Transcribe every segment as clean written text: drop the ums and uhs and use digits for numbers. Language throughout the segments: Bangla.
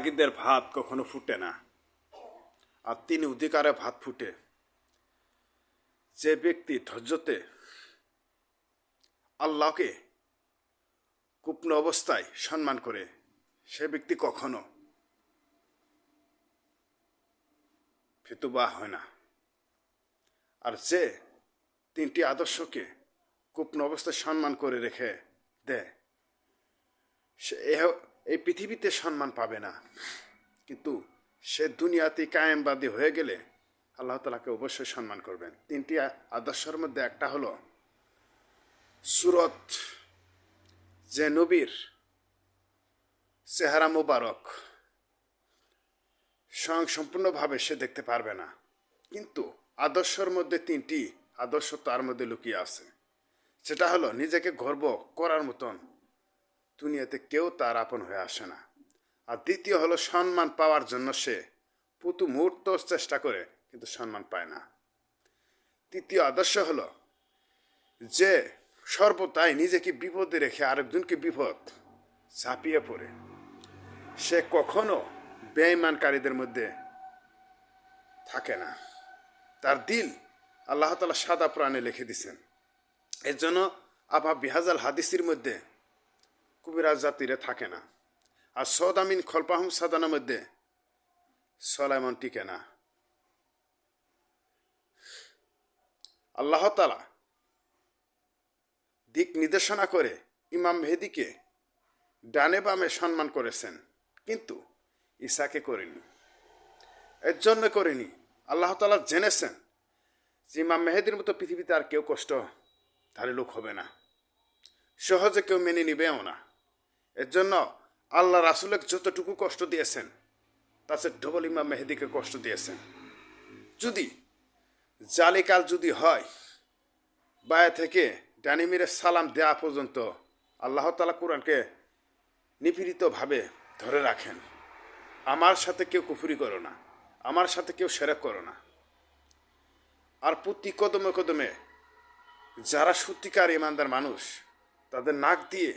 তাগিদের ভাত কখনো ফুটে না, আর 3 অধিকারে ভাত ফুটে। যে ব্যক্তি ধৈর্যতে আল্লাহকে কুপন অবস্থায় সম্মান করে, সে ব্যক্তি কখনো ফিতুবা হয় না। আর যে 3টি আদর্শকে কুপন অবস্থায় সম্মান করে রেখে দেয়, সে এই পৃথিবীতে সম্মান পাবে না, কিন্তু সে দুনিয়াতে কায়েমবাদী হয়ে গেলে আল্লাহ তাআলাকে অবশ্যই সম্মান করবেন। 3টি আদর্শের মধ্যে একটা হলো সুরত, যে নবীর চেহারা মোবারক সম্পূর্ণভাবে সে দেখতে পারবে না, কিন্তু আদর্শের মধ্যে 3টি আদর্শ তার মধ্যে লুকিয়ে আছে। সেটা হলো নিজেকে গর্ব করার মতন দুনিয়াতে কেউ তার আপন হয়ে আসে না। আর দ্বিতীয় হলো সম্মান পাওয়ার জন্য সে প্রতি মুহূর্ত চেষ্টা করে, কিন্তু সম্মান পায় না। তৃতীয় আদর্শ হলো যে সর্বদাই নিজেকে বিপদে রেখে আরেকজনকে বিপদ ঝাঁপিয়ে পড়ে। সে কখনো বেঈমানকারীদের মধ্যে থাকে না। তার দিল আল্লাহ তাআলা সাদা প্রাণে লিখে দিছেন। এর জন্য আবা বিহাজাল হাদিসের মধ্যে কুবিরাজ জাতিরে থাকে না। আর সদামিন খলপাহুম সাদানের মধ্যে সলাইমন টিকে না। আল্লাহ তাআলা দিক নির্দেশনা করে ইমাম মেহেদিকে ডানে বামে সম্মান করেছেন, কিন্তু ঈসাকে করেনি। এর জন্য করেনি, আল্লাহ তাআলা জেনেছেন যে ইমাম মেহেদির মতো পৃথিবীতে আর কেউ কষ্টধারী লোক হবে না, সহজে কেউ মেনে নিবেও না। এর জন্য আল্লাহ রাসূলকে যতটুকু কষ্ট দিয়েছেন, তার চেয়ে ডবল ইমাম মেহেদিকে কষ্ট দিয়েছেন। যদি জালিকাল যদি হয়, বায়া থেকে ডানি মেরে সালাম দেওয়া পর্যন্ত আল্লাহ তাআলা কোরআনকে নিপীড়িতভাবে ধরে রাখেন। আমার সাথে কেউ কুফরি করো না, আমার সাথে কেউ শিরক করো না। আর প্রতি কদমে কদমে যারা সত্যিকার ইমানদার মানুষ, তাদের নাক দিয়ে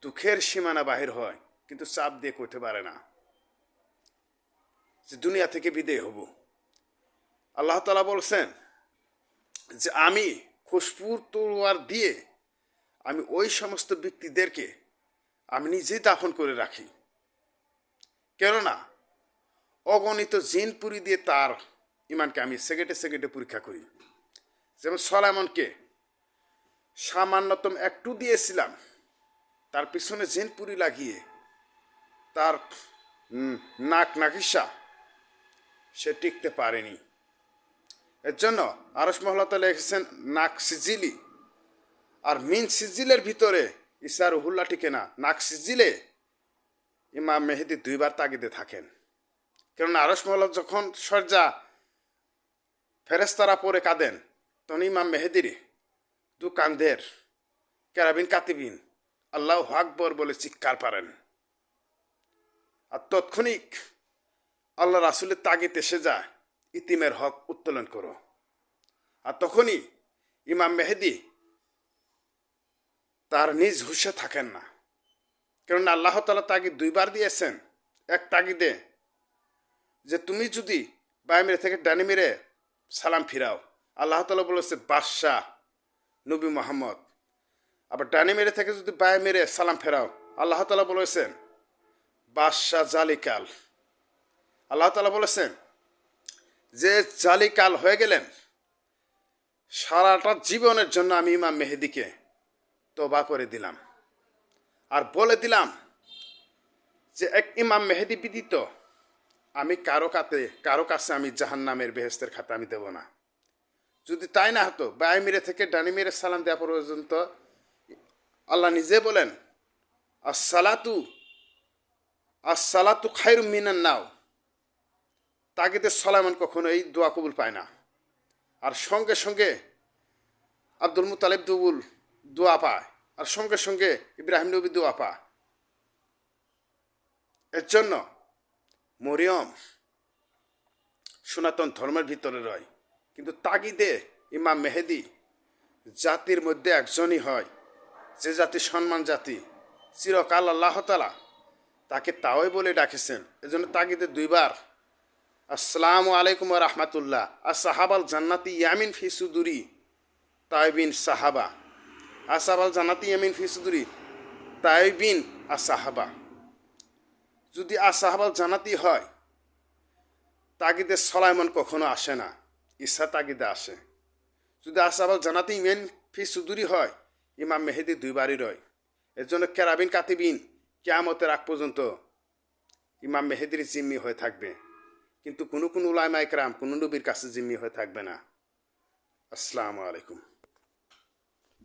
দুঃখের সীমানা বাহির হয়, কিন্তু চাপ দিয়ে করতে পারে না যে দুনিয়া থেকে বিদায় হব। আল্লাহ তাআলা বলছেন যে আমি খুশবুর তলোয়ার দিয়ে আমি ওই সমস্ত ব্যক্তিদেরকে আমি নিজেই দাফন করে রাখি। কেননা অগণিত জিনপুরি দিয়ে তার ইমানকে আমি সেকেন্ডে সেকেন্ডে পরীক্ষা করি। যেমন সলাইমনকে সামান্যতম একটু দিয়েছিলাম, তার পিছনে জিনপুরি লাগিয়ে তার নাক নাকিসা সে টিকতে পারেনি। এর জন্য আরশ মহল্লা তাআলা লিখেছেন নাক সিজিলি, আর মিন সিজিলের ভিতরে ঈসা রুহুল্লাহ টিকে না। নাক সিজিলে ইমাম মেহেদি 2বার তাগিদে থাকেন। কেননা আরশ মহল্লা যখন সজ্জা ফেরেশতারা পরে কাঁদেন, তখন ইমাম মেহেদির কান্দের কেরাবিন কাতিবিন আল্লাহু আকবার বলে চিৎকার পারেন। আর তৎক্ষণিক আল্লাহ রাসূলের তাগিদ এসে যায়, ইতিমের হক উত্তোলন করো। আর তখনই ইমাম মেহেদি তার নিজ হুঁশে থাকেন না, কেননা আল্লাহ তাআলা তাগিদ 2বার দিয়েছেন। এক তাগিদে যে তুমি যদি বাঁ মেরে থেকে ডানি মেরে সালাম ফিরাও, আল্লাহ তাআলা বলেছে বাদশাহ নবী মুহাম্মদ। আবার ডানি মেরে থেকে যদি বাঁ মেরে সালাম ফেরাও, আল্লাহ তাআলা বলেছেন বাদশাহ জালিকাল। আল্লাহ তাআলা বলেছেন যে জালিকাল হয়ে গেলেন, সারাটা জীবনের জন্য আমি ইমাম মেহেদিকে তওবা করে দিলাম, আর বলে দিলাম যে এক ইমাম মেহেদি ব্যতীত আমি কারো কাছে আমি জাহান্নামের বেহেশতের খাতা আমি দেব না। যদি তাই না হতো, বাঁ মেরে থেকে ডানি মেরে সালাম দেওয়া পর্যন্ত আল্লাহ নিজে বলেন আসসালাতু খায়রুম মিনান নাও। তাগিদে সলাইমান কখনো এই দোয়া কবুল পায় না। আর সঙ্গে সঙ্গে আব্দুল মুতালিব দোয়া পায়, আর সঙ্গে সঙ্গে ইব্রাহিম নবী দোয়া পায়। এর জন্য মরিয়ম সনাতন ধর্মের ভিতরে রয়, কিন্তু তাগিদে ইমাম মেহেদি জাতির মধ্যে একজনই হয়, যে জাতি সম্মান জাতি। চিরকাল আল্লাহ তাআলা তাকে তাওই বলে ডাকেছেন। এজন্য তাগিদে দুইবার আসসালামু আলাইকুম ওয়া রাহমাতুল্লাহ আসহাবাল জান্নাতি ইয়ামিন ফি সুদুরি তাইবিন সাহাবা, আসহাবাল জান্নাতি ইয়ামিন ফি সুদুরি তাইবিন আসাহাবা। যদি আসহাবাল জান্নাতি হয়, তাগিদে সলাইমন কখনো আসে না, ঈসা তাগিদে আসে। যদি আসহাবাল জান্নাতি ইয়ামিন ফি সুদুরি হয়, ইমাম মেহেদি দুইবারই রয়। এর জন্য কেরাবিন কাতিবিন কিয়ামতের আগ পর্যন্ত ইমাম মেহেদির জিম্মি হয়ে থাকবে, কিন্তু কোনো উলামা ইকরাম কোনো নবীর কাছে জিম্মি হয়ে থাকবে না। আসসালামু আলাইকুম।